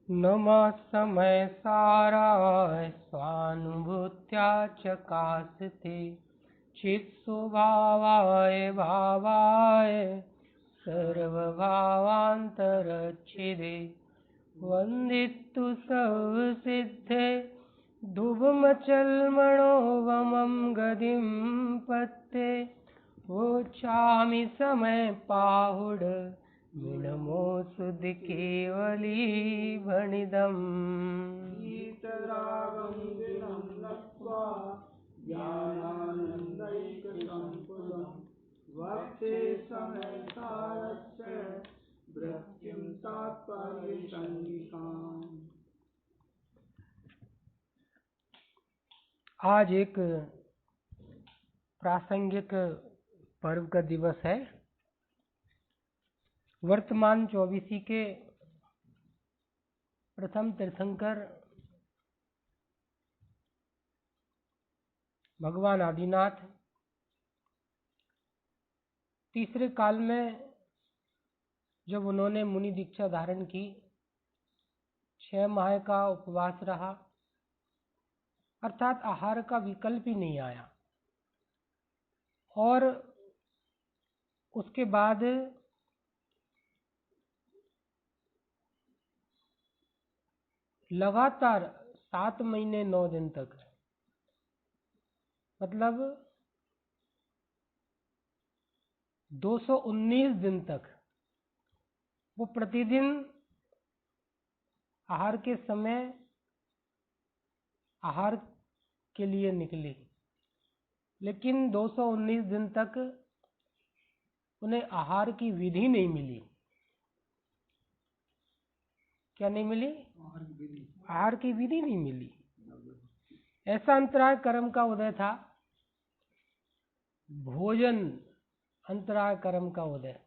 नमः समय साराय स्वानुभूत्या चकास्ते चित्स्वभावाय भावाय सर्वभावान्तरच्छिदे वन्दितु सर्वसिद्धे धुवमचल्मणोवमं गतिं पत्ते वोचामि समय पाहुड विनमो सुध केवली भणिदम् गीतरागं दिनं नत्वा ज्ञानानन्दैकसम्पदं वक्षे समयसारस्य वृत्तिं तात्पर्यचण्डिकाम्। आज एक प्रासंगिक पर्व का दिवस है। वर्तमान 24 के प्रथम तीर्थंकर भगवान आदिनाथ तीसरे काल में जब उन्होंने मुनि दीक्षा धारण की, 6 माह का उपवास रहा, अर्थात आहार का विकल्प ही नहीं आया, और उसके बाद लगातार 7 महीने 9 दिन तक, मतलब 219 दिन तक वो प्रतिदिन आहार के समय आहार के लिए निकली, लेकिन 219 दिन तक उन्हें आहार की विधि नहीं मिली। क्या नहीं मिली? आहार की विधि नहीं मिली। ऐसा अंतराय कर्म का उदय था, भोजन अंतराय कर्म का उदय,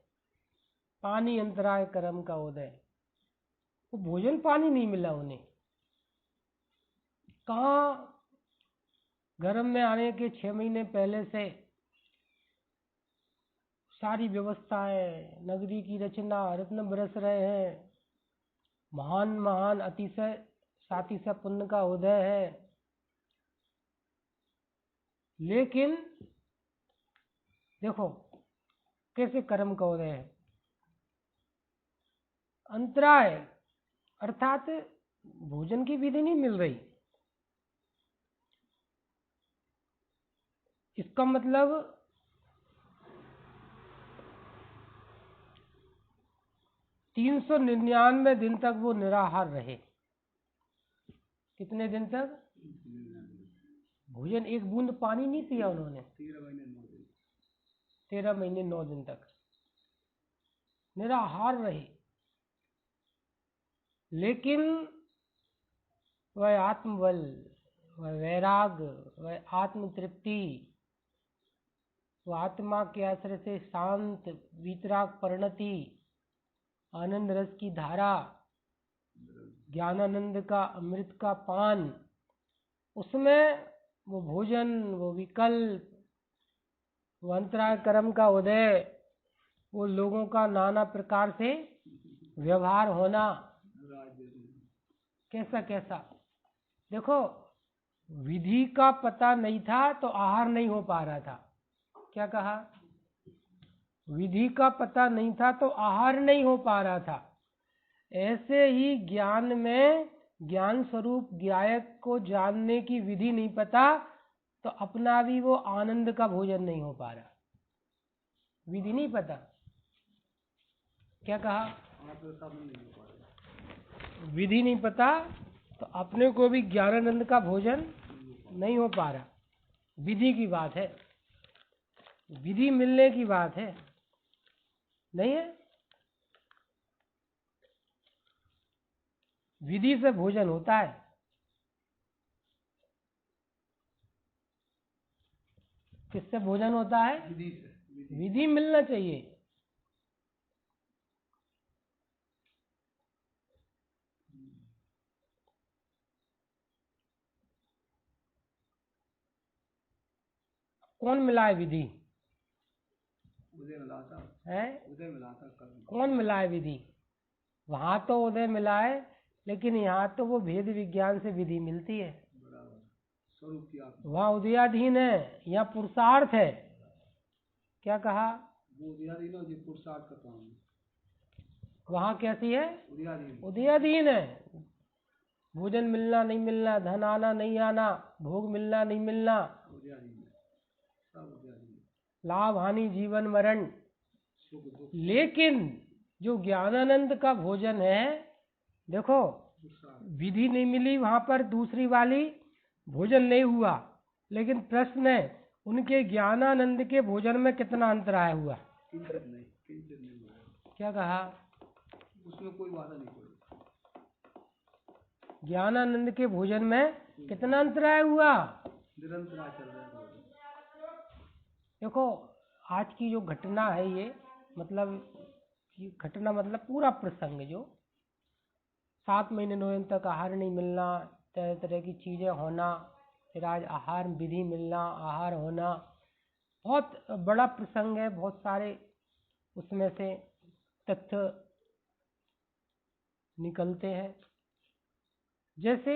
पानी अंतराय कर्म का उदय। वो भोजन पानी नहीं मिला उन्हें। कहाँ गर्भ में आने के 6 महीने पहले से सारी व्यवस्थाएं, नगरी की रचना, रत्न बरस रहे हैं, महान महान अतिशय सातिशय पुण्य का उदय है, लेकिन देखो कैसे कर्म का उदय है। अंतराय अर्थात भोजन की विधि नहीं मिल रही। इसका मतलब 399 दिन तक वो निराहार रहे। कितने दिन तक? भोजन, एक बूंद पानी नहीं पिया उन्होंने। 13 महीने 9 दिन तक निराहार रहे, लेकिन वह आत्मबल, वह वैराग, वह आत्म तृप्ति, वह आत्मा के आश्रय से शांत वीतराग परिणति, आनंद रस की धारा, ज्ञानानंद का अमृत का पान, उसमें वो भोजन, वो विकल्प, वो अंतराय कर्म का उदय, वो लोगों का नाना प्रकार से व्यवहार होना, कैसा कैसा। देखो, विधि का पता नहीं था तो आहार नहीं हो पा रहा था। क्या कहा? विधि का पता नहीं था तो आहार नहीं हो पा रहा था। ऐसे ही ज्ञान में ज्ञान स्वरूप ज्ञायक को जानने की विधि नहीं पता तो अपना भी वो आनंद का भोजन नहीं हो पा रहा। विधि नहीं पता। क्या कहा? विधि नहीं पता तो अपने को भी ज्ञानानंद का भोजन नहीं हो पा रहा। विधि की बात है, विधि मिलने की बात है, नहीं है? विधि से भोजन होता है। किससे भोजन होता है? विधि से। विधि मिलना चाहिए। कौन मिलाए विधि? उदय मिलाता है? उदय मिलाता कौन मिलाए विधि? वहां तो उदय मिलाए, लेकिन यहाँ तो वो भेद विज्ञान से विधि मिलती है, बराबर स्वरूप की आप वहाँ उदयाधीन है, यहाँ पुरुषार्थ है। क्या कहा? वो उदयाधीन हो, जी पुरुषार्थ का काम है। वहाँ कैसी है? उदयाधीन उदयाधीन है। भोजन मिलना नहीं मिलना, धन आना नहीं आना, भोग मिलना नहीं मिलना, उदयाधीन है, सब उदयाधीन है, लाभ हानि जीवन मरण। सुख दुख लेकिन जो ज्ञानानंद का भोजन है, देखो पुरुषार्थ। विधि नहीं मिली वहां पर, दूसरी वाली भोजन नहीं हुआ, लेकिन प्रश्न है उनके ज्ञानानंद के भोजन में कितना अंतराय हुआ? किंचित नहीं हुआ, क्या कहा? उसमें कोई बाधा नहीं पड़ी। ज्ञानानंद के भोजन में कितना अंतराय हुआ? निरंतर चल रहा है भोजन। देखो आज की जो घटना है ये घटना मतलब पूरा प्रसंग, जो 7 महीने 9 दिन तक आहार नहीं मिलना, तरह तरह की चीजें होना, फिर आज आहार विधि मिलना, आहार होना, बहुत बड़ा प्रसंग है। बहुत सारे उसमें से तथ्य निकलते हैं। जैसे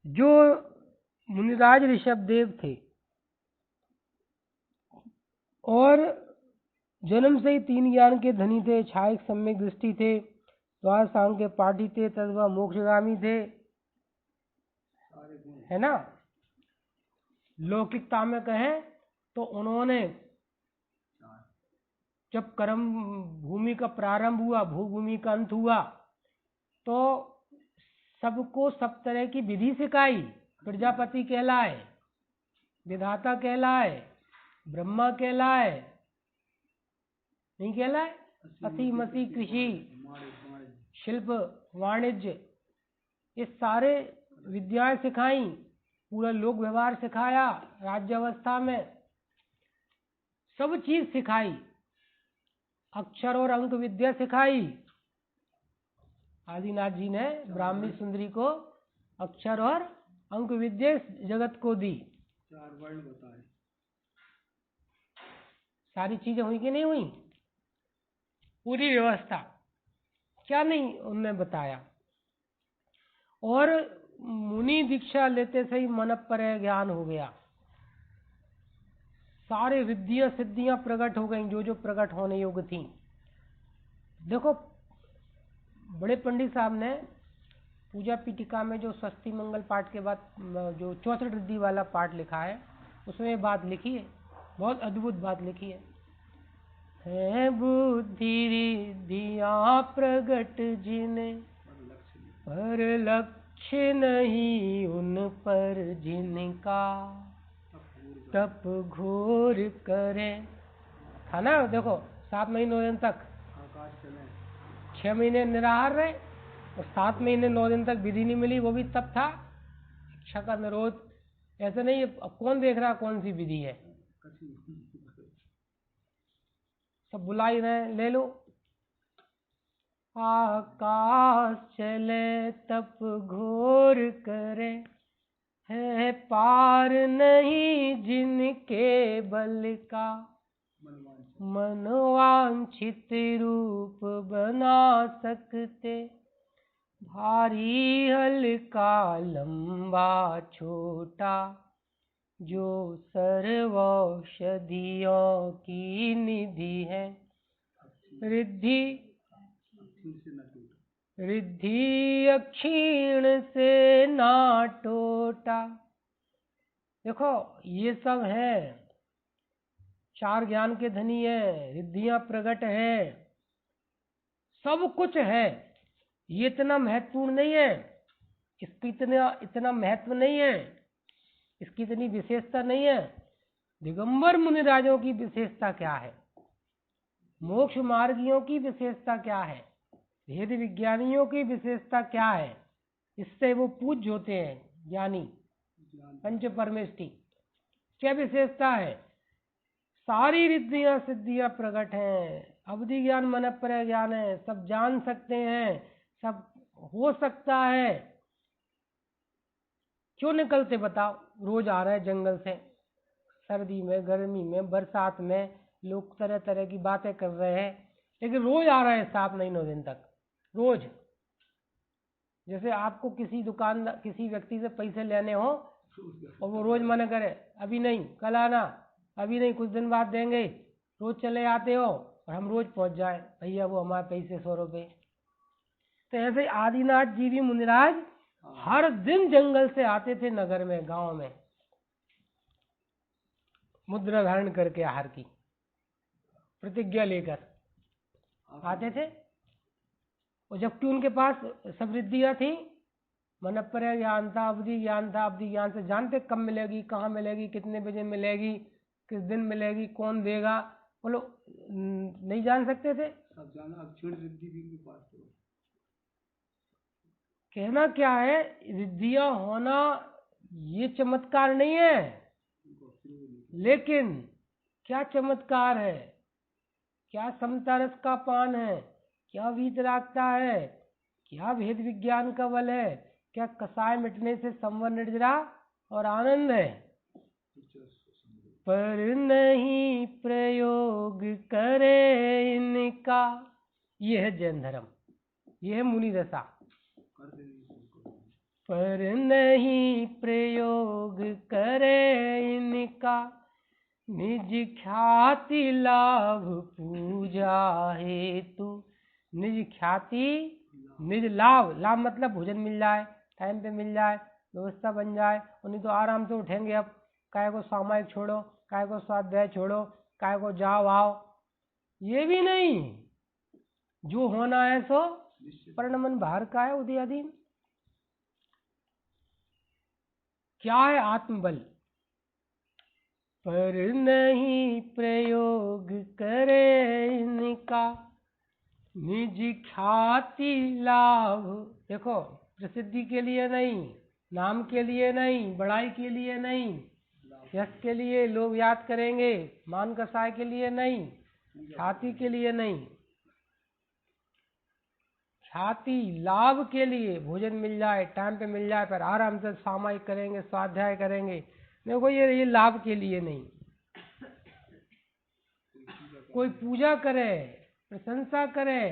जो मुनिराज ऋषभदेव थे और जन्म से ही 3 ज्ञान के धनी थे, छायक सम्यक दृष्टि थे, द्वार सांग के पाठी थे, तद्वा मोक्षगामी थे, सारे गुण है ना। लौकिकता में कहें तो उन्होंने जब कर्म भूमि का प्रारंभ हुआ, भूभूमि का अंत हुआ, तो सबको सब तरह की विधि सिखाई। प्रजापति कहलाए, विधाता कहलाए, ब्रह्मा कहलाए, नहीं कहलाए? असी मसी कृषि, शिल्प, वाणिज्य, ये सारे विद्याएं सिखाई, पूरा लोक व्यवहार सिखाया, राज्यावस्था में सब चीज सिखाई, अक्षर और अंक विद्या सिखाई। आदिनाथ जी ने ब्राह्मी सुंदरी को अक्षर और अंक विद्या जगत को दी। 4 वर्ण बताए। सारी चीजें हुई कि नहीं हुई? पूरी व्यवस्था क्या नहीं उनने बताया। और मुनि दीक्षा लेते से ही मन पर ज्ञान हो गया, सारे विद्या सिद्धियां प्रकट हो गईं, जो जो प्रकट होने योग्य थी। देखो बड़े पंडित साहब ने पूजा पीठिका में जो षष्ठी मंगल पाठ के बाद जो 64 रिद्धि वाला पाठ लिखा है, उसमें ये बात लिखी है, बहुत अद्भुत बात लिखी है बुद्धि रिद्धियां प्रगट जिने पर लक्ष्य नहीं उन पर जिनका तप घोर करे। था ना। देखो 7 महीने 9 दिन तक आकाश चले, 6 महीने निराहार रहे और 7 महीने 9 दिन तक विधि नहीं मिली, वो भी तब था इच्छा का निरोध। ऐसे नहीं अब कौन देख रहा कौन सी विधि है, सब बुला ही रहे, ले लो। आकाश चले तप घोर करे, है पार नहीं जिनके बल का, मनवांछित रूप बना सकते, भारी हल्का लंबा छोटा, जो सर्वौषधियों की निधि है, रिद्धि रिद्धि अक्षीण से ना टोटा। देखो ये सब है, 4 ज्ञान के धनी है, रिद्धियां प्रकट है, सब कुछ है। ये इतना महत्वपूर्ण नहीं है, इसकी इतना महत्व नहीं है, इसकी इतनी विशेषता नहीं है। दिगंबर मुनिराजों की विशेषता क्या है, मोक्ष मार्गियों की विशेषता क्या है, भेद विज्ञानियों की विशेषता क्या है, इससे वो पूज्य होते हैं ज्ञानी पंच परमेष्टि। क्या विशेषता है? सारी रिद्धियां सिद्धियां प्रकट हैं, अवधि ज्ञान मन पर ज्ञान है, सब जान सकते हैं, सब हो सकता है। क्यों निकलते बताओ? रोज आ रहे हैं जंगल से, सर्दी में, गर्मी में, बरसात में, लोग तरह तरह की बातें कर रहे हैं, लेकिन रोज आ रहे हैं 7 महीनों दिन तक, रोज जैसे आपको किसी व्यक्ति से पैसे लेने हो और वो रोज मना करे, अभी नहीं, कल आना, अभी नहीं, कुछ दिन बाद देंगे, रोज चले आते हो और हम रोज पहुंच जाए, भैया वो हमारे पैसे 100 रुपये। तो ऐसे आदिनाथ जी भी मुनिराज हर दिन जंगल से आते थे नगर में, गांव में, मुद्रा धारण करके आहार की प्रतिज्ञा लेकर आते थे। और जबकि उनके पास समृद्धियां थी, मन पर ज्ञान था, अवधि ज्ञान था, अवधि ज्ञान से जानते कब मिलेगी, कहाँ मिलेगी, कितने बजे मिलेगी, किस दिन मिलेगी, कौन देगा, बोलो नहीं जान सकते थे। सब जाना, अक्षीण रिद्धि भी उनके पास थे। कहना क्या है, रिद्धियां होना ये चमत्कार नहीं है, लेकिन क्या चमत्कार है, क्या समता रस का पान है, क्या वीतरागता है, क्या भेद विज्ञान का बल है, क्या कसाय मिटने से संवर निर्जरा और आनंद है। पर नहीं प्रयोग करे इनका, यह है जैन धर्म, यह है मुनि दशा। पर नहीं प्रयोग करे इनका, निज ख्याति लाभ पूजा हेतु। निज ख्याति, निज लाभ, लाभ मतलब भोजन मिल जाए, टाइम पे मिल जाए, व्यवस्था बन जाए, उन्हीं तो आराम से उठेंगे। अब काय को सामायिक छोड़ो, काय को स्वाध्याय छोड़ो, काय को जाओ आओ, ये भी नहीं, जो होना है सो परिणमन बाहर का है, उदयाधीन। क्या है आत्मबल, पर नहीं प्रयोग करे इनका, निज ख्याति लाभ। देखो, प्रसिद्धि के लिए नहीं, नाम के लिए नहीं, बड़ाई के लिए नहीं, यश के लिए लोग याद करेंगे, मान कसाय के लिए नहीं, ख्याति के लिए नहीं, ख्याति लाभ के लिए, भोजन मिल जाए, टाइम पे मिल जाए, पर आराम से सामायिक करेंगे, स्वाध्याय करेंगे। देखो ये लाभ के लिए नहीं, कोई पूजा करे, प्रशंसा करे,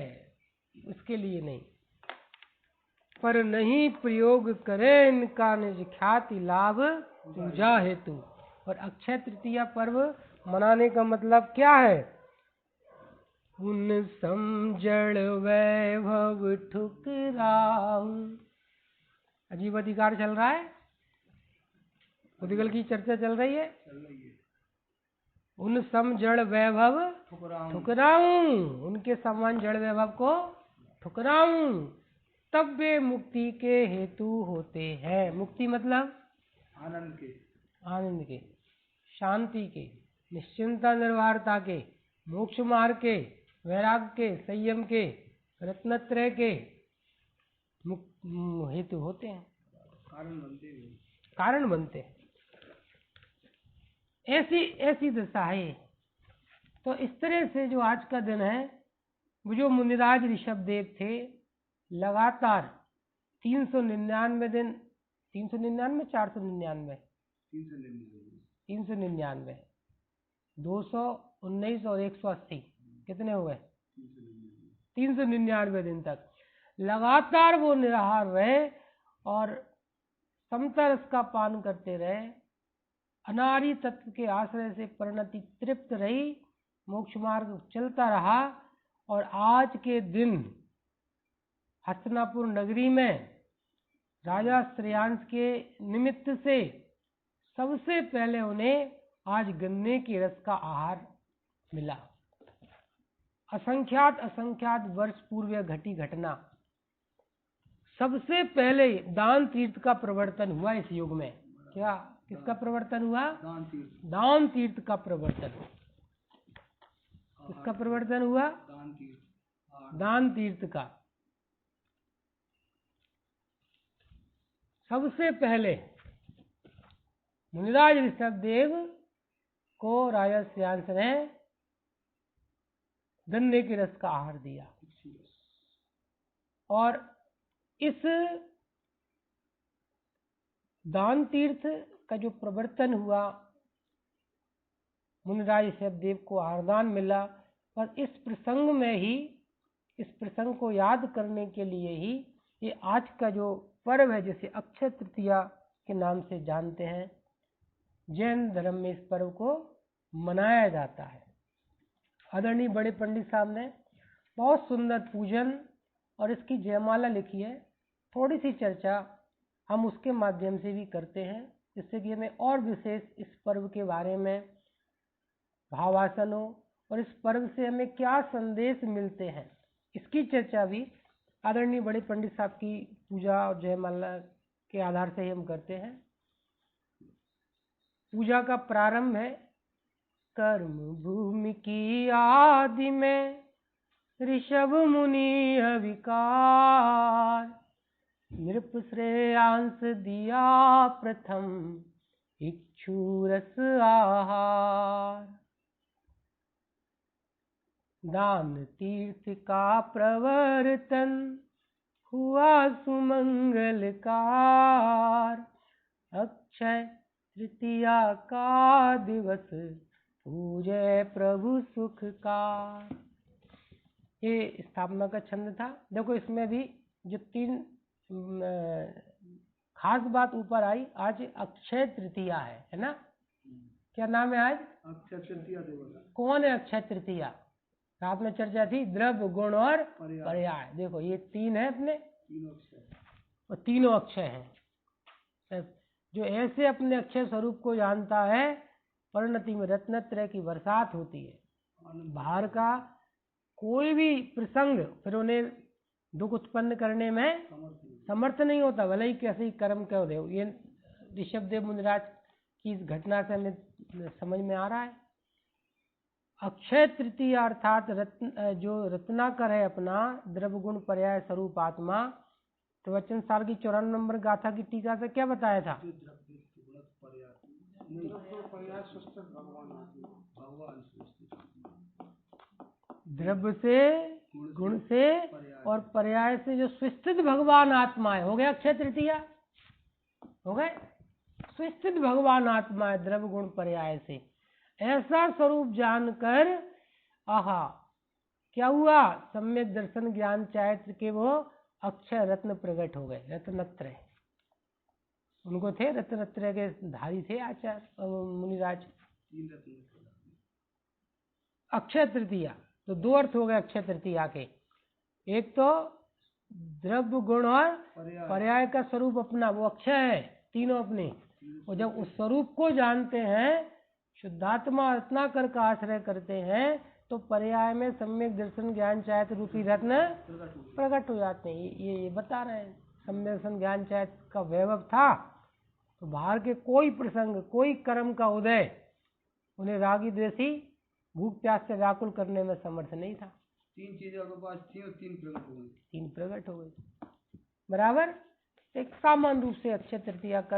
उसके लिए नहीं। पर नहीं प्रयोग करे इनका, निज ख्याति लाभ पूजा हेतु। और अक्षय तृतीया पर्व मनाने का मतलब क्या है, उन समझड़ वैभव ठुकराऊ। अजीब अधिकार चल रहा है, उद्गल की चर्चा चल रही है। उन सम जड़ वैभव ठुकराऊं, उनके समान जड़ वैभव को ठुकराऊं, तब वे मुक्ति के हेतु होते हैं। मुक्ति मतलब आनंद के, आनंद के, शांति के, निश्चिंता निर्वाहता के, मोक्ष मार्ग के, वैराग के, संयम के, रत्नत्रय के हेतु होते हैं, कारण बनते हैं। ऐसी दशा है। तो इस तरह से जो आज का दिन है, वो जो मुनिराज ऋषभ देव थे, लगातार 399 दिन, 399 499 399 219 और 180 कितने हुए, 399 दिन तक लगातार वो निराहार रहे और समता रस का पान करते रहे। अनारी तत्व के आश्रय से परिणति तृप्त रही, मोक्ष मार्ग चलता रहा। और आज के दिन हस्तिनापुर नगरी में राजा श्रेयांश के निमित्त से सबसे पहले उन्हें आज गन्ने के रस का आहार मिला। असंख्यात वर्ष पूर्व घटी घटना, सबसे पहले दान तीर्थ का प्रवर्तन हुआ इस युग में। क्या, किसका प्रवर्तन हुआ, दान तीर्थ का प्रवर्तन। किसका प्रवर्तन हुआ, दान तीर्थ का। सबसे पहले मुनिराज ऋषभ देव को राजा श्रेयांश ने गन्ने के रस का आहार दिया। और इस दान तीर्थ का जो प्रवर्तन हुआ, मुनिराज ऋषभ देव को आहारदान मिला। और इस प्रसंग में ही, इस प्रसंग को याद करने के लिए ही ये आज का जो पर्व है जिसे अक्षय तृतीया के नाम से जानते हैं, जैन धर्म में इस पर्व को मनाया जाता है। आदरणीय बड़े पंडित साहब ने बहुत सुंदर पूजन और इसकी जयमाला लिखी है। थोड़ी सी चर्चा हम उसके माध्यम से भी करते हैं, जिससे कि हमें और विशेष इस पर्व के बारे में भावासन हो और इस पर्व से हमें क्या संदेश मिलते हैं, इसकी चर्चा भी आदरणीय बड़े पंडित साहब की पूजा और जयमाला के आधार से ही हम करते हैं। पूजा का प्रारंभ है, कर्म भूमि की आदि में ऋषभ मुनि अविकार, नृप श्रेयांश दिया प्रथम इक्षुरस आहार, दान तीर्थ का प्रवर्तन हुआ सुमंगलकार, अक्षय तृतीया का दिवस पूजे प्रभु सुखकार। ये स्थापना का छंद था। देखो इसमें भी जो तीन खास बात ऊपर आई, आज अक्षय तृतीया है ना? क्या नाम है आज? अक्षय तृतीया दिवस। कौन है अक्षय तृतीया? साथ में चर्चा थी द्रव्य गुण और पर्याय। देखो ये तीन है अपने, और तीनों अक्षय हैं। जो ऐसे अपने अक्षय स्वरूप को जानता है, परिणति में रत्नत्रय की बरसात होती है। बाहर का कोई भी प्रसंग फिर उन्हें दुख उत्पन्न करने में समर्थ नहीं होता, भले ही कैसे ही कर्म कर दे। ये ऋषभदेव मुनिराज की इस घटना से हमें समझ में आ रहा है। अक्षय तृतीया अर्थात जो रत्नाकर है अपना द्रव्य गुण पर्याय स्वरूप आत्मा, तो वचन साल की 54 नंबर गाथा की टीका से क्या बताया था? द्रव्य से, गुण से और पर्याय से जो स्वस्थित भगवान आत्मा है, हो गया अक्षय तृतीया, हो गए स्वस्थित भगवान आत्मा है द्रव्य गुण पर्याय से। ऐसा स्वरूप जानकर आहा क्या हुआ, सम्यक दर्शन ज्ञान चारित्र के वो अक्षय रत्न प्रकट हो गए। रत्नत्रय उनको थे, रत्नत्रय के धारी थे आचार्य मुनिराज। अक्षय तृतीया तो दो अर्थ हो गए अक्षय तृतीया के, एक तो द्रव्य गुण और पर्याय का स्वरूप अपना वो अक्षय है, तीनों अपने। और जब उस स्वरूप को जानते हैं, शुद्धात्मा रत्नाकर का आश्रय करते हैं, तो पर्याय में सम्यक दर्शन ज्ञान चारित्र रूपी रत्न प्रकट हो जाते हैं। ये बता रहे हैं सम्यक दर्शन ज्ञान चारित्र का वैभव था, तो बाहर के कोई प्रसंग, कोई कर्म का उदय उन्हें रागी द्वेषी भूख प्यास से व्याकुल करने में समर्थ नहीं था। तीन चीजों के पास थी और तीन प्रकट हो गई। बराबर। एक सामान्य रूप से अक्षय तृतीया का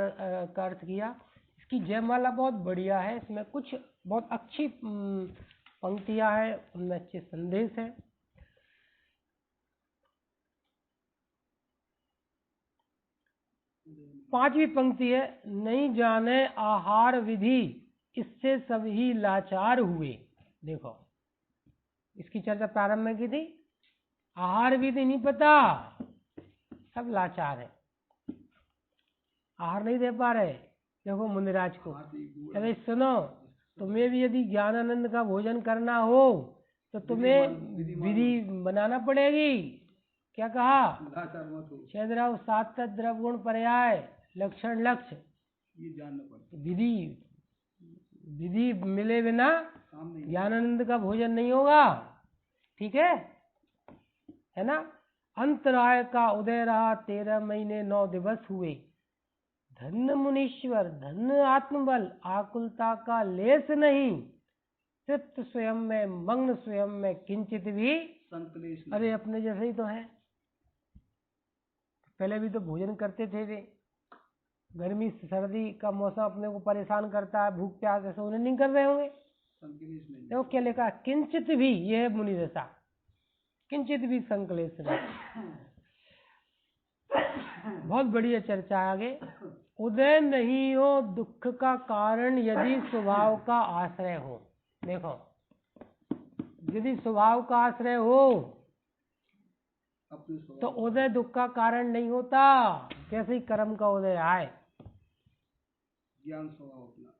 अर्थ किया। इसकी जयमाला बहुत बढ़िया है, इसमें कुछ बहुत अच्छी पंक्तियां हैं, उनमें अच्छे संदेश हैं। पांचवी पंक्ति है, नहीं जाने आहार विधि इससे सभी लाचार हुए। देखो इसकी चर्चा प्रारंभ में की थी, आहार विधि नहीं पता, सब लाचार है, आहार नहीं दे पा रहे। देखो मुनिराज को, अरे सुनो, तुम्हें भी यदि ज्ञानानंद का भोजन करना हो तो तुम्हें विधि बनाना पड़ेगी। क्या कहा? छेदराव सात द्रव्य गुण पर्याय लक्षण लक्ष्य, ये जानना पड़ेगा। विधि मिले बिना ज्ञानानंद का भोजन नहीं होगा। ठीक है ना? अंतराय का उदय रहा 13 महीने 9 दिवस हुए। धन्य मुनीश्वर, धन्य आत्मबल, आकुलता का लेस नहीं, तृप्त स्वयं में, मग्न स्वयं में, किंचित भी संकलेश। अरे अपने जैसे ही तो है, पहले भी तो भोजन करते थे वे। गर्मी सर्दी का मौसम अपने को परेशान करता है, भूख प्यास ऐसे उन्हें नहीं कर रहे होंगे। देखो क्या लिखा, किंचित भी, ये है मुनि दशा, किंचित भी संकलेश नहीं। बहुत बढ़िया चर्चा आगे। उदय नहीं हो दुख का कारण यदि स्वभाव का आश्रय हो। देखो यदि स्वभाव का आश्रय हो अपने स्वभाव तो उदय दुख का कारण नहीं होता। कैसे ही कर्म का उदय आए। ज्ञान स्वभाव अपना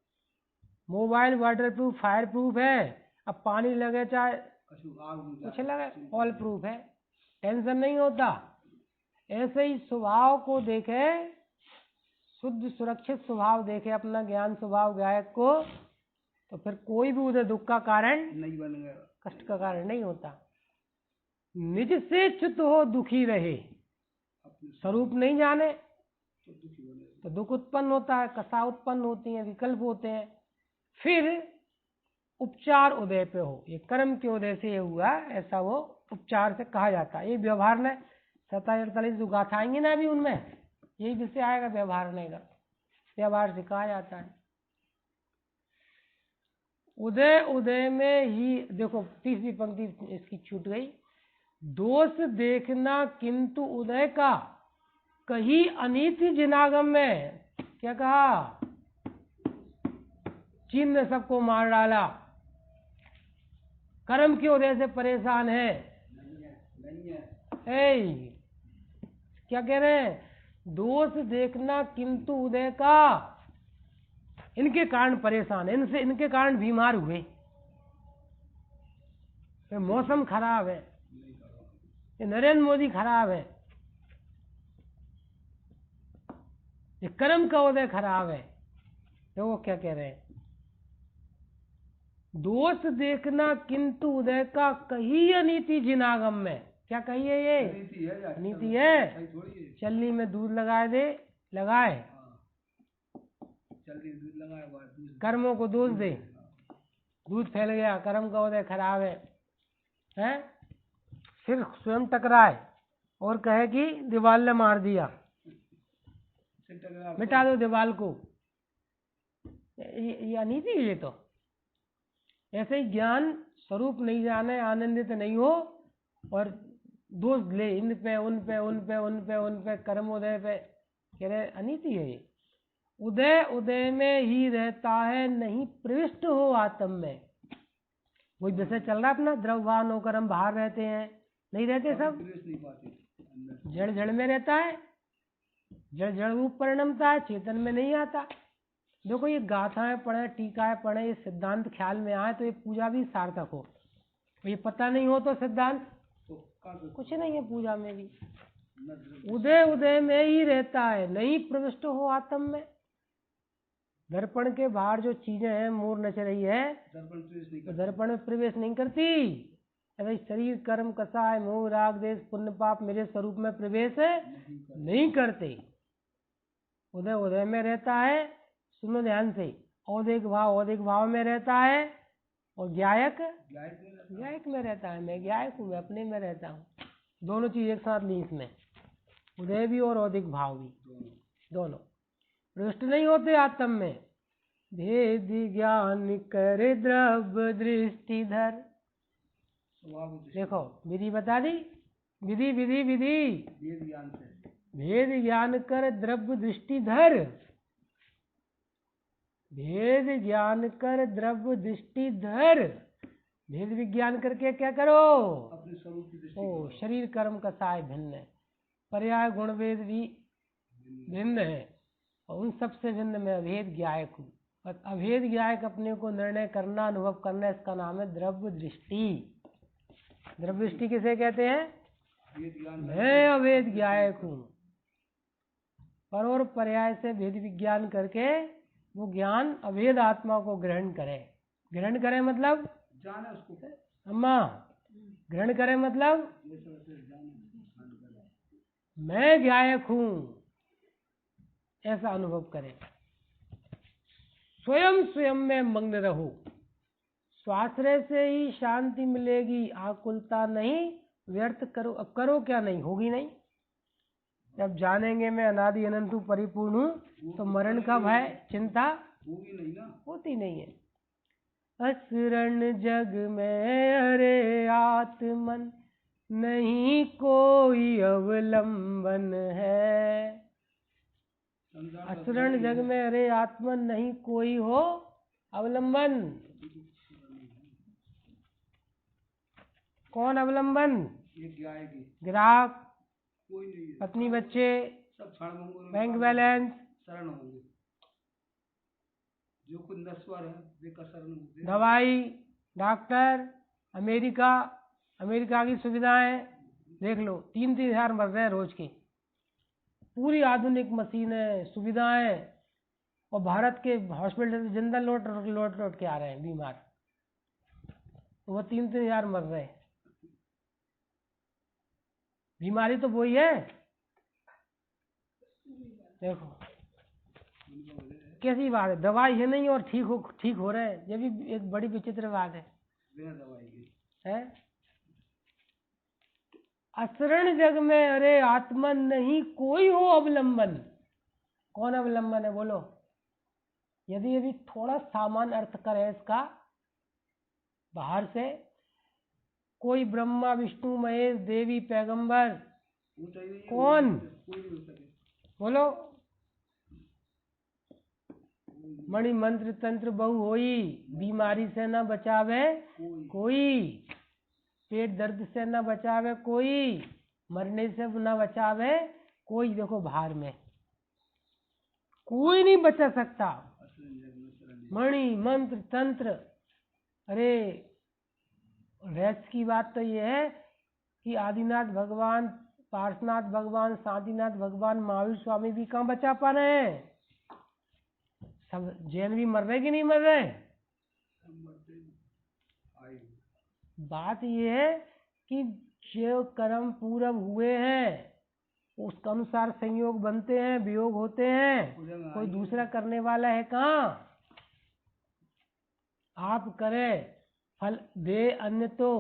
mobile water proof fire proof है, अब पानी लगे चाहे अशुभ आग बुझा कुछ लगे ऑल प्रूफ है, टेंशन नहीं होता। ऐसे ही स्वभाव को देखे, शुद्ध सुरक्षित स्वभाव देखे अपना ज्ञान स्वभाव गायक को, तो फिर कोई भी उदय दुख का कारण नहीं बनेगा, कष्ट का कारण नहीं होता। निज से च्युत हो दुखी रहे, अपने स्वरूप नहीं जाने तो दुखी बनेगा। तो दुख उत्पन्न होता है, कसा उत्पन्न होती है, विकल्प होते हैं। फिर उपचार उदय पे हो, ये कर्म के उदय से ये हुआ, ऐसा वो उपचार से कहा जाता है। ये व्यवहार ने 47-48 जो गाथा आएंगे ना अभी, उनमें यही विषय आएगा व्यवहार ने का, व्यवहार से कहा जाता है। उदय उदय में ही देखो, तीसरी पंक्ति इसकी छूट गई। दोष देखना किंतु उदय का, कही अनीति जिनागम में। क्या कहा? चीन ने सबको मार डाला, कर्म के उदय से परेशान है। नहीं है क्या कह रहे हैं? दोष देखना किंतु उदय का, इनके कारण परेशान है, इनसे इनके कारण बीमार हुए, ये मौसम खराब है, ये नरेंद्र मोदी खराब है, ये कर्म का उदय खराब है। तो वो क्या कह रहे हैं? दोष देखना किंतु उदय का, कही अनीति जिनागम में। क्या कही है ये? नीति है। चलनी में दूध लगाए दे, लगाए, दूध लगाए, कर्मों को दोष दे, दूध फैल गया, कर्म का उदय खराब है? फिर स्वयं टकराए और कहे कि दीवार ने मार दिया, मिटा दो दीवार को। ये अनीति है। ये तो ऐसे ही ज्ञान स्वरूप नहीं जाने, आनंदित नहीं हो और दोष ले इन पे उन पे उन पे उन पे उन पे, कर्म उदय पे, कह रहे अनीति है ये। उदय उदय में ही रहता है, नहीं प्रविष्ट हो आत्म में। वही विषय चल रहा है अपना, द्रव्यवान होकर हम बाहर रहते हैं, नहीं रहते, सब जड़ जड़ में रहता है, जड़ जड़ रूप परिणमता है, चेतन में नहीं आता। देखो ये गाथाएं पढ़े, टीकाएं पढ़े, ये सिद्धांत ख्याल में आए तो ये पूजा भी सार्थक हो। ये पता नहीं हो तो सिद्धांत कुछ नहीं है पूजा में भी। उदय उदय में ही रहता है, नहीं प्रविष्ट हो आत्म में। दर्पण के बाहर जो चीजें हैं, मोर नच रही है, तो दर्पण में प्रवेश नहीं करती। अरे शरीर कर्म कसाय मोह राग देश पुण्य पाप मेरे स्वरूप में प्रवेश नहीं करते। उदय उदय में रहता है, सुनो ध्यान से, औदिक भाव में रहता है, और ज्ञायक में रहता है। मैं ज्ञायक हूँ, मैं अपने में रहता हूँ। दोनों चीज एक साथ ली इसमें, उदय भी और औदिक भाव भी, दोनों प्रविष्ट नहीं होते आत्म में। भेद ज्ञान कर द्रव्य दृष्टि धर। देखो विधि बता दी, विधि विधि विधि, भेद ज्ञान कर द्रव्य दृष्टि धर, भेद ज्ञान कर द्रव्य दृष्टि धर। भेद विज्ञान करके क्या करो? अपने स्वरूप की दृष्टि ओ शरीर कर्म कसाय भिन्न है, पर्याय गुण वेद भी भिन्न है, और उन सबसे भिन्न में अभेद ज्ञायक हूँ। और अभेद ज्ञायक अपने को निर्णय करना, अनुभव करना, इसका नाम है द्रव्य दृष्टि। द्रव्य दृष्टि किसे कहते हैं? मैं अभेद ज्ञायक हूँ। और पर्याय से भेद विज्ञान करके वो ज्ञान अभेद आत्मा को ग्रहण करे। ग्रहण करे मतलब जाने उसको, अम्मा ग्रहण करे मतलब मैं ज्ञायक हूँ, ऐसा अनुभव करे। स्वयं स्वयं में मग्न रहो, स्वाश्रय से ही शांति मिलेगी, आकुलता नहीं। व्यर्थ करो, अब करो क्या? नहीं होगी नहीं। जब जानेंगे मैं अनादि अनंत हूँ, परिपूर्ण हूँ, तो मरण का भय चिंता होती नहीं है। असरण जग में अरे आत्मन, नहीं कोई अवलंबन है। असरण जग में अरे आत्मन, नहीं कोई हो अवलंबन। कौन अवलंबन? एक गाय की, ग्राहक, कोई नहीं है, पत्नी, बच्चे, सब क्षण भंगुर बैंक बैलेंस, शरण होंगे। जो कुछ नश्वर है वे का शरण होंगे। दवाई, डॉक्टर, अमेरिका, अमेरिका की सुविधाएं देख लो, 3-3 हजार मर रहे हैं रोज के। पूरी आधुनिक मशीनें, सुविधाएं, और भारत के हॉस्पिटल से जिंदा लौट लौट के आ रहे हैं बीमार, तो वो 3-3 हजार मर रहे हैं। बीमारी तो वही है। देखो कैसी बात है, दवाई है नहीं और ठीक हो रहे हैं, ये भी एक बड़ी विचित्र बात है। बिना दवाई के है असरण जग में, अरे आत्मन नहीं कोई हो अवलंबन। कौन अवलंबन है बोलो? यदि थोड़ा सामान्य अर्थ करें इसका बाहर से, कोई ब्रह्मा विष्णु महेश देवी पैगंबर, कौन बोलो? मणि मंत्र तंत्र बहु होई, बीमारी से न बचावे कोई, पेट दर्द से न बचावे कोई, मरने से न बचावे कोई। देखो बाहर में कोई नहीं बचा सकता। मणि मंत्र तंत्र, अरे रहस्य की बात तो ये है कि आदिनाथ भगवान, पार्श्वनाथ भगवान, शांतिनाथ भगवान, महावीर स्वामी भी कहाँ बचा पा रहे हैं? सब जैन भी मर रहे कि नहीं मर रहे? बात ये है कि जो कर्म पूरब हुए हैं उसके अनुसार संयोग बनते हैं, वियोग होते हैं, कोई दूसरा करने वाला है कहाँ? आप करे फल दे, अन्य तो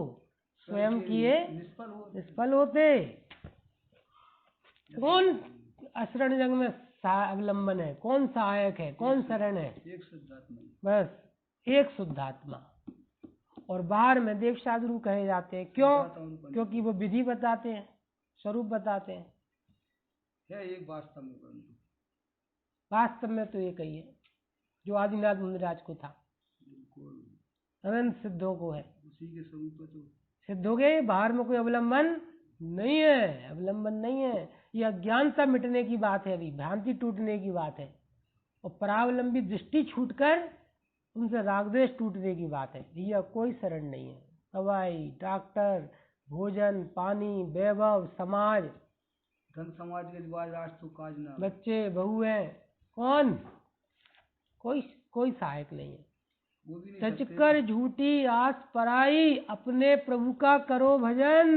स्वयं किए निष्फल होते। कौन असरण जंग में अवलंबन है? कौन सहायक है? कौन शरण है? एक शुद्धात्मा, बस एक शुद्धात्मा। और बाहर में देव साधु कहे जाते हैं, क्यों? क्योंकि वो विधि बताते हैं, स्वरूप बताते हैं। एक वास्तव में, वास्तव में तो एक ही है जो आदिनाथ मुनिराज को था, अनंत सिद्धों को है, उसी के स्वरूप में तो सिद्ध हो गए। बाहर में कोई अवलंबन नहीं है, अवलंबन नहीं है। ये अज्ञानता मिटने की बात है, अभी भ्रांति टूटने की बात है, और परावलंबी दृष्टि छूटकर उनसे रागद्वेष टूटने की बात है। यह कोई शरण नहीं है। दवाई, डॉक्टर, भोजन, पानी, वैभव, समाज, धन समाज के बाद आज तो काज ना, बच्चे, बहुएं, कौन? कोई सहायक नहीं है। तजकर झूठी आस पराई, अपने प्रभु का करो भजन।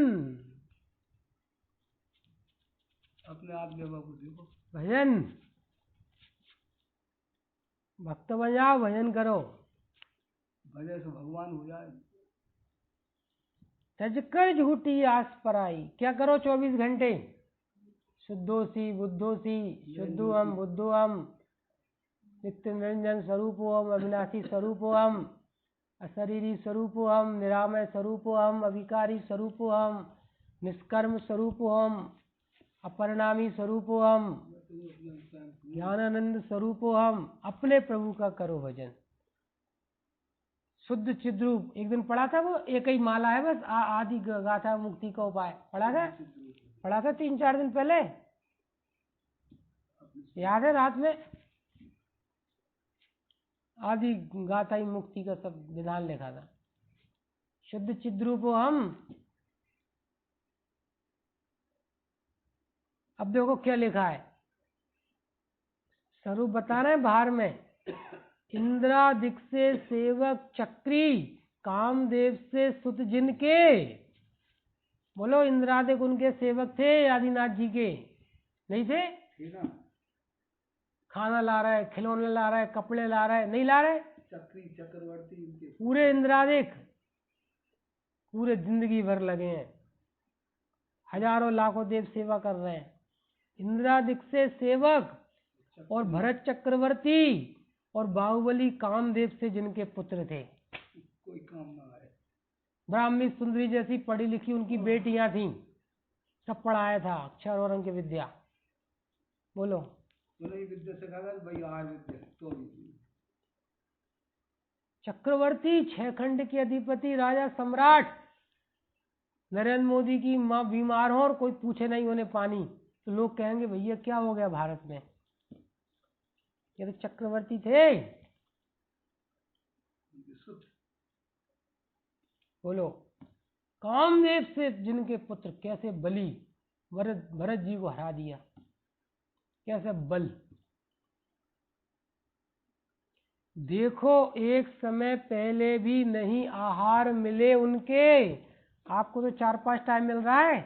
अपने आप देवा को देखो, भजन भक्त बन जाओ, भजन करो, भजन से भगवान हो जाए। तजकर झूठी आस पराई, क्या करो 24 घंटे? शुद्धोसी बुद्धोसी, शुद्धो हम बुद्धो हम, नित्य निरंजन स्वरूपो हम, अविनाशी स्वरूपो हम, अशरीरी स्वरूपो हम, निरामय स्वरूपो हम, अविकारी स्वरूपो हम, निष्कर्म स्वरूपो हम, अपरिणामी स्वरूपो हम, ज्ञानानंद स्वरूपो हम। अपने प्रभु का करो भजन। शुद्ध चिद्रूप, एक दिन पढ़ा था, वो एक ही माला है बस, आदि गाथा मुक्ति का उपाय पढ़ा था 3-4 दिन पहले, याद है? रात में आदि गाथा ही मुक्ति का सब विधान लिखा था। शुद्ध चिद्रूपो हम। अब देखो क्या लिखा है, स्वरूप बता रहे हैं बाहर में। इंद्रादिक से सेवक चक्री, कामदेव से सुत जिनके। बोलो, इंद्रादिक उनके सेवक थे आदिनाथ जी के? नहीं थे? खाना ला रहे, खिलौने ला रहे, कपड़े ला रहे, नहीं ला रहे? चक्री चक्रवर्ती पूरे इंद्रादिक पूरे जिंदगी भर लगे हैं, हजारों लाखों देव सेवा कर रहे हैं। इंद्रादिक से सेवक और भरत चक्रवर्ती और बाहुबली कामदेव से जिनके पुत्र थे, कोई काम ना आए। ब्राह्मी सुंदरी जैसी पढ़ी लिखी उनकी बेटियां थीं, सब पढ़ाया था अक्षर और अंक विद्या। बोलो, विद्या सिखाया भाई, आर विद्या तो चक्रवर्ती, 6 खंड के अधिपति, राजा सम्राट, नरेंद्र मोदी की माँ बीमार हो और कोई पूछे नहीं उन्हें पानी, तो लोग कहेंगे भैया क्या हो गया भारत में, ये तो चक्रवर्ती थे। बोलो, कामदेव से जिनके पुत्र कैसे बलि भरत जी को हरा दिया, कैसे बल। देखो एक समय पहले भी नहीं आहार मिले उनके, आपको तो 4-5 टाइम मिल रहा है,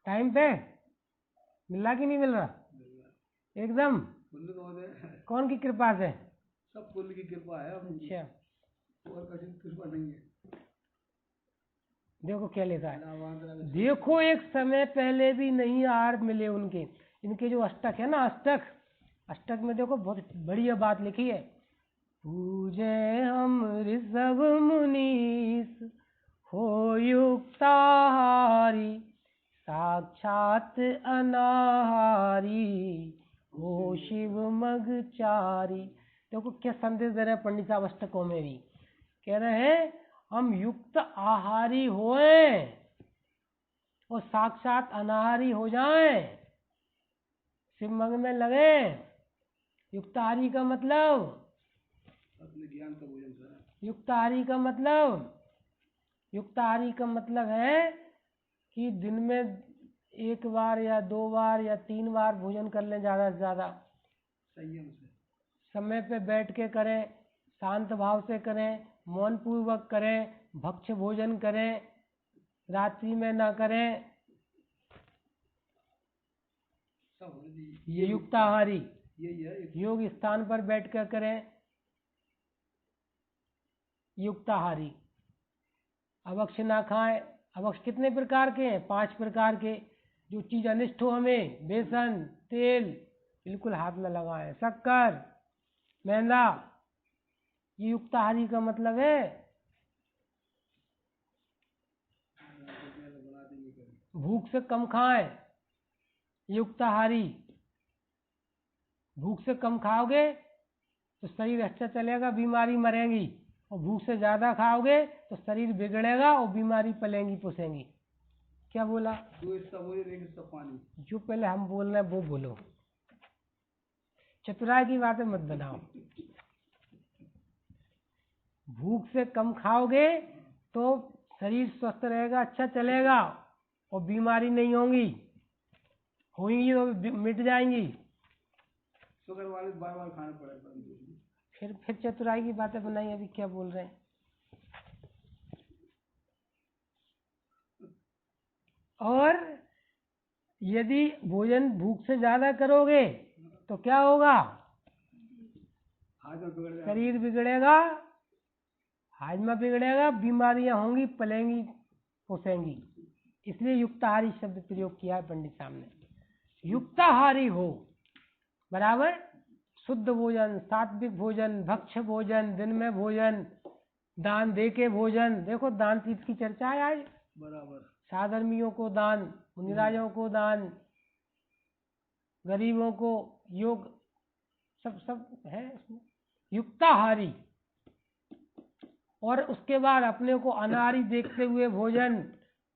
टाइम पे मिल रहा कि नहीं मिल रहा? एकदम कौन की कृपा से? सब कुल की कृपा है। अच्छा, और कभी कृपा नहीं है। देखो क्या लिखा है, देखो एक समय पहले भी नहीं आहार मिले उनके। इनके जो अष्टक है ना, अष्टक में देखो बहुत बढ़िया बात लिखी है। पूजे हम ऋषभ मुनीस हो युक्ताहारी, साक्षात अनाहारी हो शिव मगचारी। देखो क्या संदेश दे रहे हैं पंडित साहब अष्टकों में भी, कह रहे हैं हम युक्त आहारी होए और साक्षात अनाहारी हो जाएं, शिव मग में लगे। युक्ताहारी का मतलब अपने ज्ञान का भोजन करें। युक्ताहारी का मतलब है कि दिन में 1 बार या 2 बार या 3 बार भोजन कर लें, ज़्यादा से ज़्यादा संयम से, समय पे बैठ के करें, शांत भाव से करें, मौन पूर्वक करें, भक्ष्य भोजन करें, रात्रि में ना करें, ये युक्ताहारी। यही है योग स्थान पर बैठ कर करें, युक्ताहारी। अभक्ष्य ना खाएं। अभक्ष्य कितने प्रकार के हैं? 5 प्रकार के। जो चीज अनिष्ट हो हमें, बेसन, तेल बिल्कुल हाथ में लगाएं, शक्कर, मैदा, ये युक्ताहारी का मतलब है। भूख से कम खाएं, युक्ताहारी। भूख से कम खाओगे तो शरीर अच्छा चलेगा, बीमारी मरेंगी, और भूख से ज्यादा खाओगे तो शरीर बिगड़ेगा और बीमारी पलेंगी पुसेंगी। क्या बोला? पानी। जो पहले हम बोल रहे हैं वो बोलो, चतुराई की बातें मत बनाओ। भूख से कम खाओगे तो शरीर स्वस्थ रहेगा, अच्छा चलेगा, और बीमारी नहीं होंगी, होंगी तो मिट जाएंगी। शुगर वाले बार खाना पड़ेगा। फिर चतुराई की बातें बनाई, अभी क्या बोल रहे हैं। और यदि भोजन भूख से ज्यादा करोगे तो क्या होगा? शरीर बिगड़ेगा, हाजमा बिगड़ेगा, बीमारियां होंगी, पलेंगी, पुसेंगी। इसलिए युक्ताहारी शब्द प्रयोग किया है पंडित साहब ने। युक्ताहारी हो बराबर शुद्ध भोजन, सात्विक भोजन, भक्ष्य भोजन, दिन में भोजन, दान दे के भोजन। देखो दान तीर्थ की चर्चा है आज, बराबर। साधर्मियों को दान, मुनिराजों को दान, गरीबों को योग, सब है इसमें। युक्ताहारी। और उसके बाद अपने को अनाहारी देखते हुए भोजन,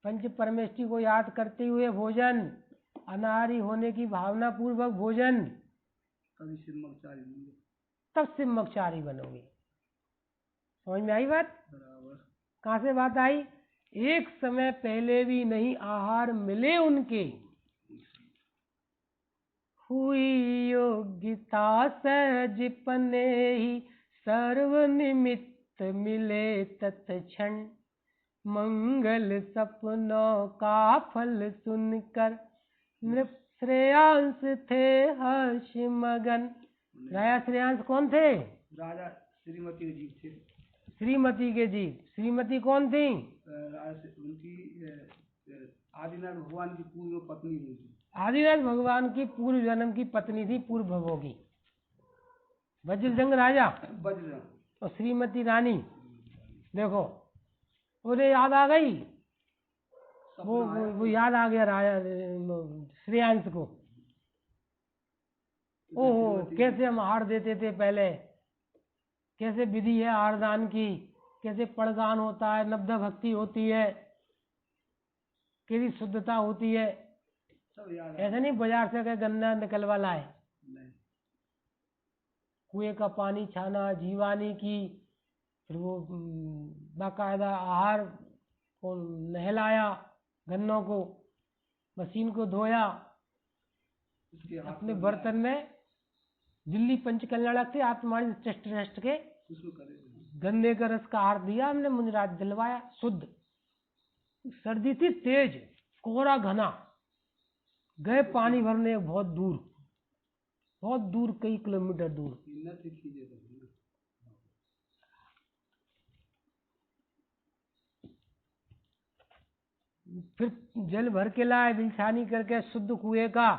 पंच परमेष्टि को याद करते हुए भोजन, अनाहारी होने की भावना पूर्वक भोजन, तब सिम्मकचारी बनोगे। समझ में आई बात? बराबर। कहाँ से बात आई? एक समय पहले भी नहीं आहार मिले उनके, हुई योग्यता सहजपने ही, सर्व निमित्त मिले तत्क्षण, मंगल सपनों का फल सुनकर, नृप श्रेयांश थे हर्ष मगन। राजा श्रेयांश कौन थे? राजा श्रीमती के जीव थे। श्रीमती के जीव। श्रीमती कौन थी? उनकी आदिनाथ भगवान की पूर्व पत्नी हुई थी। आदिनाथ भगवान की पूर्व जन्म की पत्नी थी, पूर्व भवों की। वज्रजंग राजा और श्रीमती रानी। देखो उन्हें याद आ गई, वो याद आ गया राजा श्रेयांश को। ओहो, कैसे हम आहार देते थे पहले, कैसे विधि है आहारदान की, कैसे पड़गान होता है, नब्दा भक्ति होती है, कैसी शुद्धता होती है। सब याद ऐसा नहीं बाजार से के गंदा निकलवा लाए। नहीं, कुएं का पानी छाना, जीवानी की, फिर वो बाकायदा आहार को नहलाया, गन्नों को, मशीन को धोया, उसके हाथ अपने पर बर्तन में दिल्ली पंचकल्याणक से आत्मार्ज टेस्ट रेस्ट के उसमें करे। गन्ने का रस का आहार दिया हमने, मुनिराज दिलवाया शुद्ध। सर्दी थी तेज, कोहरा घना, गए पानी भरने बहुत दूर कई किलोमीटर दूर। फिर जल भर के लाए, बिलछानी करके शुद्ध कुएं का,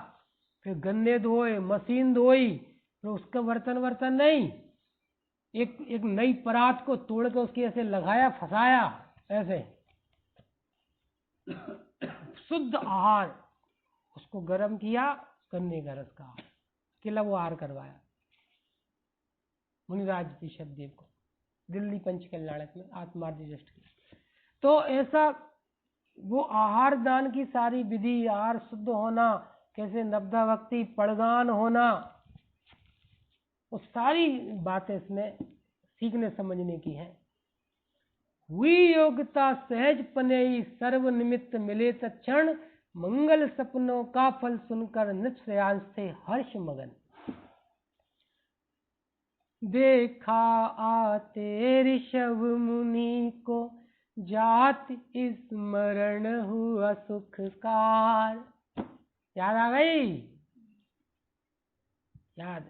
फिर गन्ने धोए, मशीन धोई, फिर उसका बर्तन नहीं, एक नई परात को तोड़ के उसके ऐसे लगाया, फंसाया, ऐसे शुद्ध आहार, उसको गर्म किया, गन्ने का रस का केला वो आहार करवाया मुनिराज ऋषभ देव को, दिल्ली पंचकल्याणक में आत्मार्थ जस्ट की। तो ऐसा वो आहार दान की सारी विधि, आहार शुद्ध होना, कैसे नब्दा भक्ति पड़गान होना, वो सारी बातें इसमें सीखने समझने की है। हुई योग्यता सहज पनेई, सर्व निमित्त मिले तत्क्षण, मंगल सपनों का फल सुनकर नित श्रेयांश थे हर्ष मगन। देखा आते ऋषभ मुनि को, जात स्मरण हुआ सुखकार। याद आ गई? याद।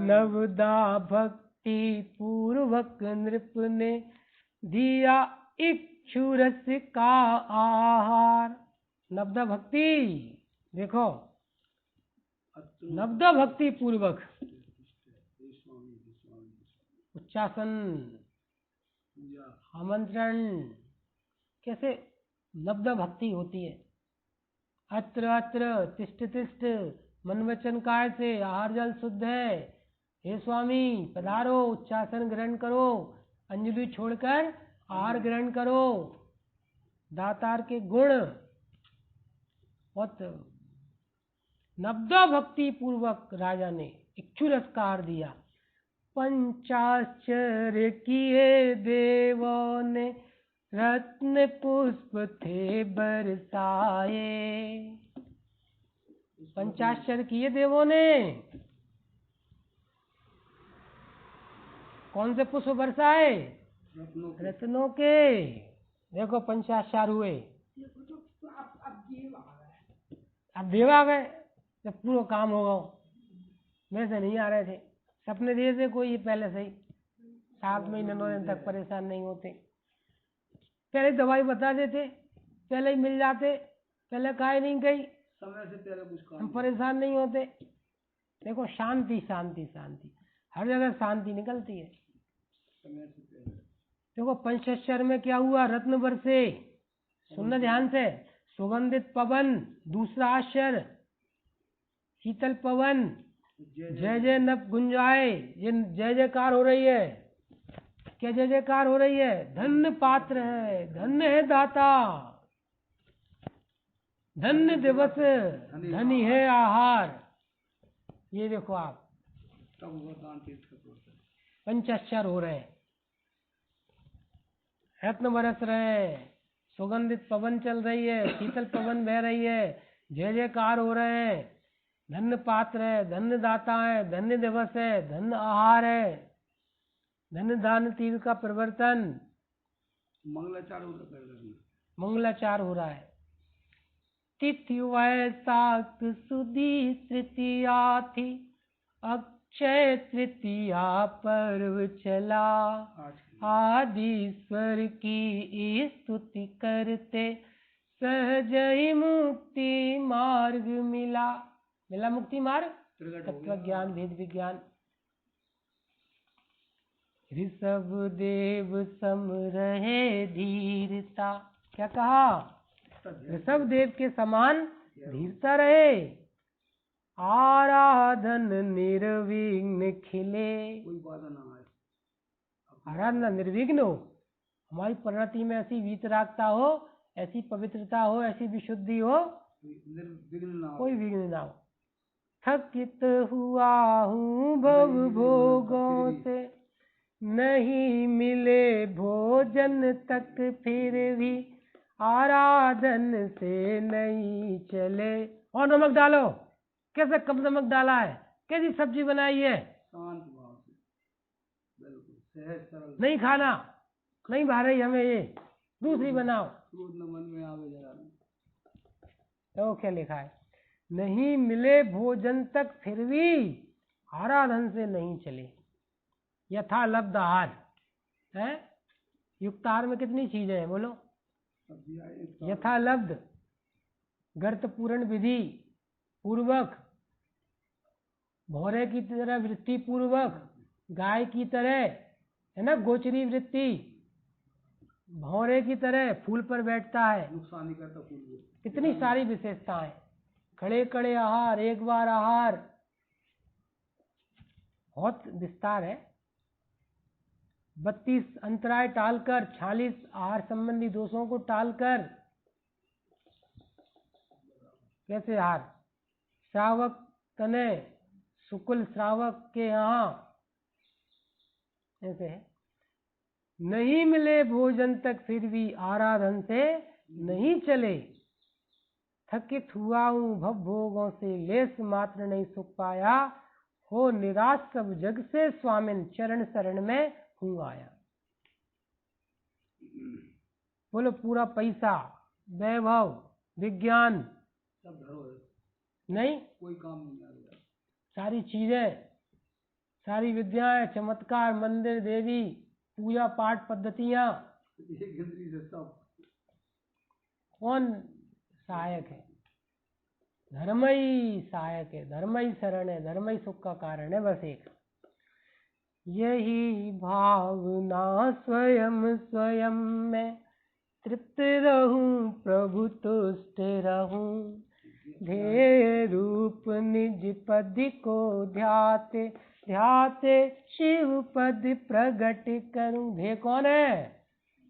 नवदा भक्ति पूर्वक नृप ने, दिया इक्षु रस का आहार। नवदा भक्ति, देखो, नवदा भक्ति पूर्वक उच्चासन, आमंत्रण, कैसे नवदा भक्ति होती है। अत्र अत्र तिष्ठ तिष्ठ, मन वचन काय से आहार जल शुद्ध है, हे स्वामी पधारो, उच्चासन ग्रहण करो, अंजलि छोड़कर आहार ग्रहण करो। दातार के गुण, बहुत नवदा भक्ति पूर्वक राजा ने इक्षु रस का आहार दिया। पंचाश्चर्य किए देवों ने, रत्न पुष्प थे बरसाए। पंचाश्चर्य किए देवों ने, कौन से पुष्प बरसाए? रत्नों के। देखो पंचाश्चर्य हुए। अब देव आ गए, जब पूरा काम होगा। मेरे से नहीं आ रहे थे, सपने दिए थे कोई पहले से ही, 7 महीने 9 दिन तक परेशान नहीं होते। पहले दवाई बता देते, पहले ही मिल जाते, पहले काहे नहीं गई, समय से पहले कुछ काम, हम परेशान नहीं होते। देखो शांति शांति शांति, हर जगह शांति निकलती है। समय से पहले देखो पंचाश्चर्य में क्या हुआ? रत्न बरसे, सुनना ध्यान से। सुगंधित पवन, दूसरा आश्चर्य शीतल पवन, जय जय नभ गुंजाए, ये जय जयकार हो रही है। क्या जय जयकार हो रही है? धन्य पात्र है, धन्य है दाता, धन्य दिवस, धन्य है आहार। ये देखो आप, पंचाश्चर्य हो रहे हैं, रत्न बरस रहे हैं, सुगंधित पवन चल रही है, शीतल पवन बह रही है, जय जयकार हो रहे हैं, धन्य पात्र है, धन्य दाता है, धन्य दिवस है, धन्य आहार है, धन्य दान तीर्थ का प्रवर्तन, मंगलाचार हो रहा है। तिथि वैशाख सुदी तृतीया थी, अक्षय तृतीया पर्व चला, आदिश्वर की स्तुति करते, सहज ही मुक्ति मार्ग मिला। मिला मुक्ति मार्ग, तत्व ज्ञान वेद विज्ञान। ऋषभ देव सम रहे धीरता। क्या कहा? ऋषभ देव के समान धीरता रहे, आराधन निर्विघ्न खिले। आराधना निर्विघ्न हो, हमारी प्रगति में ऐसी वीतरागता हो ऐसी पवित्रता हो, ऐसी विशुद्धि हो, निर्विघ्न ना हो। कोई विघ्न ना हो। थकित हुआ हूँ भव भोगों से, नहीं मिले भोजन तक फिर भी आराधन से नहीं चले। और नमक डालो। कैसे कम नमक डाला है, कैसी सब्जी बनाई है, शांत भाव से, बिल्कुल सहज सरल। नहीं खाना, नहीं भा रही हमें ये, दूसरी बनाओ। क्रोध न मन में आवे जरा। तो क्या लिखा है, नहीं मिले भोजन तक फिर भी आराधन से नहीं चले। यथा लब्ध आहार है। युक्त आहार में कितनी चीजें हैं बोलो। यथा लब्ध, गर्त पूर्ण विधि पूर्वक, भौरे की तरह वृत्ति पूर्वक, गाय की तरह है ना, गोचरी वृत्ति, भौरे की तरह फूल पर बैठता है, नुकसान नहीं करता फूल को। कितनी सारी विशेषताएं। खड़े खड़े आहार, एक बार आहार, बहुत विस्तार है। 32 अंतराय टालकर, 46 आहार संबंधी दोषों को टालकर, कैसे आहार, श्रावक तने शुक्ल श्रावक के यहाँ ऐसे है। नहीं मिले भोजन तक फिर भी आराधन से नहीं चले। थकित हुआ हूँ भव भोगों से, लेस मात्र नहीं सुख पाया, हो निराश सब जग से, स्वामिन चरण शरण में हूँ आया। बोलो पूरा पैसा, वैभव, विज्ञान सब धरो नहीं, कोई काम नहीं आ रहा। सारी चीजें, सारी विद्याएं, चमत्कार, मंदिर, देवी, पूजा पाठ पद्धतियां, एक गिनती से सब, कौन सहायक है? धर्म ही सहायक है, धर्म ही शरण है, धर्म ही सुख का कारण है। बस एक यही भावना स्वयं स्वयं में तृप्त रहूं, प्रभु तुष्ट रहूं, ध्येय रूप निज पद को ध्याते ध्याते, शिव पद प्रगट करूं। ध्येय कौन है?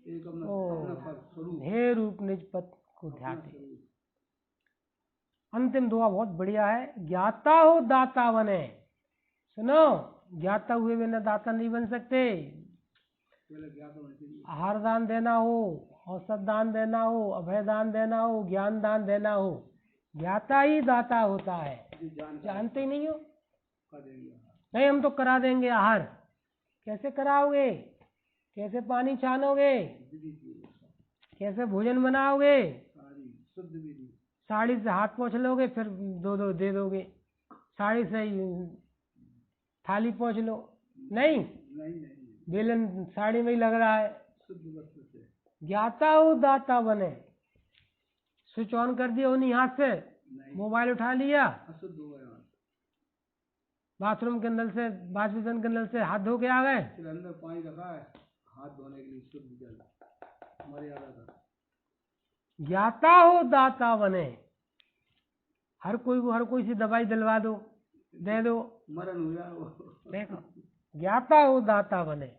ध्येय रूप निज पद को ध्याते। अंतिम दुआ बहुत बढ़िया है, ज्ञाता हो दाता बने। सुनो, ज्ञाता हुए बिना दाता नहीं बन सकते। आहार दान देना हो, औषध दान देना हो, अभय दान देना हो, ज्ञान दान देना हो, ज्ञाता ही दाता होता है। जानते ही नहीं हो? नहीं, हम तो करा देंगे आहार। कैसे कराओगे? कैसे पानी छानोगे? कैसे भोजन बनाओगे? साड़ी से हाथ पोंछ लोगे, फिर दो दे दोगे। साड़ी से थाली पोंछ लो। नहीं, बेलन साड़ी में ही लग रहा है। ज्ञाता हो दाता बने। स्विच ऑन कर दिया उन्हीं हाथ से, मोबाइल उठा लिया, बाथरूम के नल से, वाश बेसिन के नल से हाथ धो के आ गए, फिर अंदर पानी रखा है हाथ धोने के लिए, शुद्ध जल मर्यादा का। ज्ञाता हो दाता बने। हर कोई सी दवाई दिलवा दो, दे दो, मरण हो जाए। देखो, ज्ञाता हो दाता बने।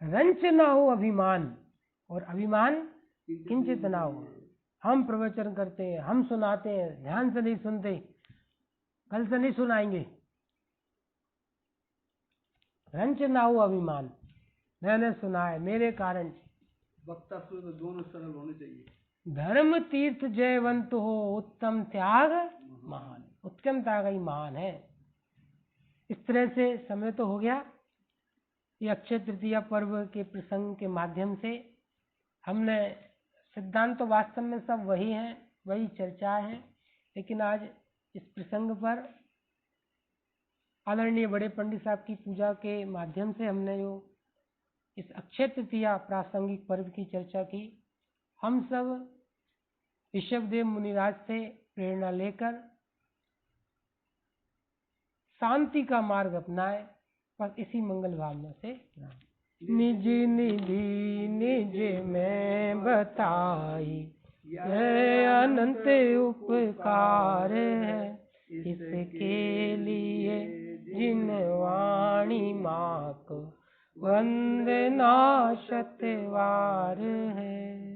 रंच ना हो अभिमान, और अभिमान किंचित ना हो। हम प्रवचन करते हैं, हम सुनाते हैं, ध्यान से नहीं सुनते, कल से नहीं सुनाएंगे। रंच ना हो अभिमान, मैंने सुना है मेरे कारण। वक्ता सुर में दोनों सरल होने चाहिए। धर्म तीर्थ जयवंत हो, उत्तम त्याग महान। उत्तम त्याग ही महान है। इस तरह से समय तो हो गया। ये अक्षय तृतीया पर्व के प्रसंग के माध्यम से हमने सिद्धांत तो वास्तव में सब वही हैं, वही चर्चा है, लेकिन आज इस प्रसंग पर आदरणीय बड़े पंडित साहब की पूजा के माध्यम से हमने जो इस अक्षय तृतीया प्रासंगिक पर्व की चर्चा की। हम सब ऋषभदेव मुनिराज से प्रेरणा लेकर शांति का मार्ग अपनाए, बस इसी मंगल भावना से। निज निधि निज में बताई, यह अनंत उपकार है, इसके लिए जिन वाणी माँ को वंदना शतवार है।